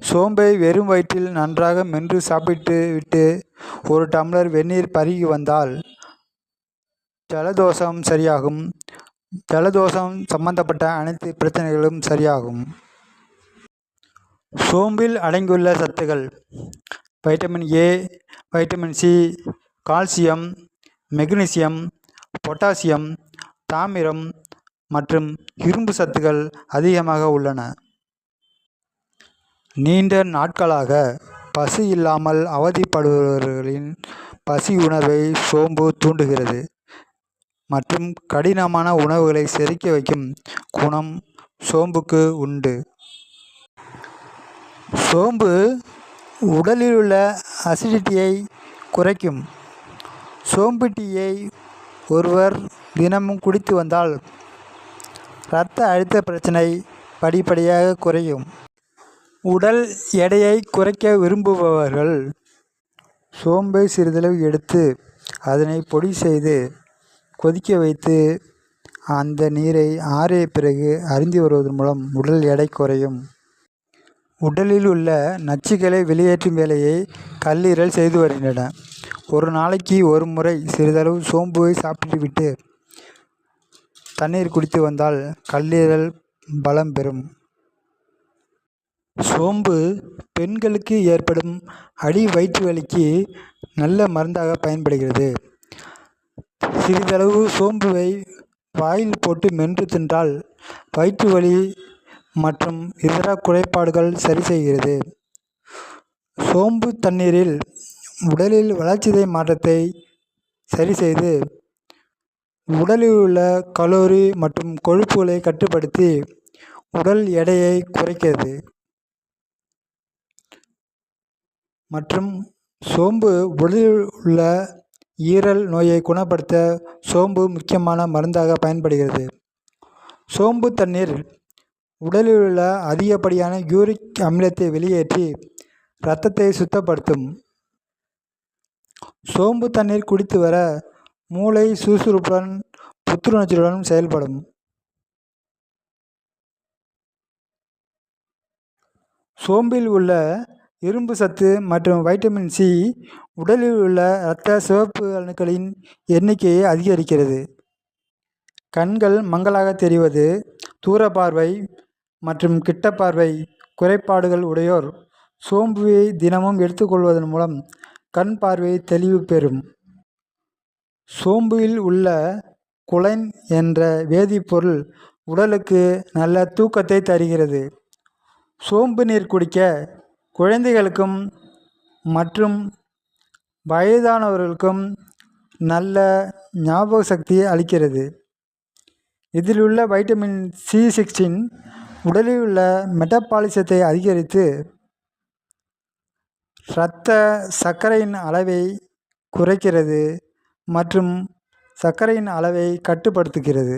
சோம்பை வெறும் வயிற்றில் நன்றாக மென்று சாப்பிட்டு விட்டு 1 டம்ளர் வெந்நீர் பருகி வந்தால் ஜலதோஷம் சரியாகும். ஜலதோஷம் சம்பந்தப்பட்ட அனைத்து பிரச்சனைகளும் சரியாகும். சோம்பில் அடங்கியுள்ள சத்துக்கள்: vitamin A, vitamin C, calcium, magnesium, potassium, தாமிரம் மற்றும் இரும்பு சத்துக்கள் அதிகமாக உள்ளன. நீண்ட நாட்களாக பசி இல்லாமல் அவதிப்படுபவர்களின் பசி உணர்வை சோம்பு தூண்டுகிறது மற்றும் கடினமான உணவுகளை செரிக்க வைக்கும் குணம் சோம்புக்கு உண்டு. சோம்பு உடலில் உள்ள அசிடிட்டியை குறைக்கும். சோம்பு டீயை ஒருவர் தினமும் குடித்து வந்தால் இரத்த அழுத்த பிரச்சனை படிப்படியாக குறையும். உடல் எடையை குறைக்க விரும்புபவர்கள் சோம்பை சிறிதளவு எடுத்து அதனை பொடி செய்து கொதிக்க வைத்து அந்த நீரை ஆறிய பிறகு அருந்தி வருவதன் மூலம் உடல் எடை குறையும். உடலில் உள்ள நச்சுக்களை வெளியேற்றும் வேலையை கல்லீரல் செய்து வருகின்றன. ஒரு நாளைக்கு ஒரு முறை சிறிதளவு சோம்புவை சாப்பிட்டுவிட்டு தண்ணீர் குடித்து வந்தால் கல்லீரல் பலம் பெறும். சோம்பு பெண்களுக்கு ஏற்படும் அடி வயிற்று வலிக்கு நல்ல மருந்தாக பயன்படுகிறது. சிறிதளவு சோம்புவை வாயில் போட்டு மென்று தின்றால் வயிற்று வலி மற்றும் இதர குறைபாடுகள் சரி செய்கிறது. சோம்பு தண்ணீரில் உடலில் வளர்சிதை மாற்றத்தை சரி செய்து உடலில் உள்ள கலோரி மற்றும் கொழுப்புகளை கட்டுப்படுத்தி உடல் எடையை குறைக்கிறது. மற்றும் சோம்பு உடலில் உள்ள ஈரல் நோயை குணப்படுத்த சோம்பு முக்கியமான மருந்தாக பயன்படுகிறது. சோம்பு தண்ணீர் உடலில் உள்ள அதிகப்படியான யூரிக் அமிலத்தை வெளியேற்றி இரத்தத்தை சுத்தப்படுத்தும். சோம்பு தண்ணீர் குடித்து வர மூளை சுறுசுறுப்புடன் புத்துணர்ச்சியுடன் செயல்படும். சோம்பில் உள்ள இரும்பு சத்து மற்றும் வைட்டமின் சி உடலில் உள்ள இரத்த சிவப்பு அணுக்களின் எண்ணிக்கையை அதிகரிக்கிறது. கண்கள் மங்கலாக தெரிவது, தூரப்பார்வை மற்றும் கிட்டப்பார்வை குறைபாடுகள் உடையோர் சோம்புவை தினமும் எடுத்துக்கொள்வதன் மூலம் கண் பார்வை தெளிவு பெறும். சோம்பில் உள்ள குலைன் என்ற வேதிப்பொருள் உடலுக்கு நல்ல தூக்கத்தை தருகிறது. சோம்பு நீர் குடிக்க குழந்தைகளுக்கும் மற்றும் வயதானவர்களுக்கும் நல்ல ஞாபக சக்தியை அளிக்கிறது. இதில் உள்ள வைட்டமின் C16 உடலில் உள்ள மெட்டபாலிசத்தை அதிகரித்து இரத்த சர்க்கரையின் அளவை குறைக்கிறது மற்றும் சர்க்கரையின் அளவை கட்டுப்படுத்துகிறது.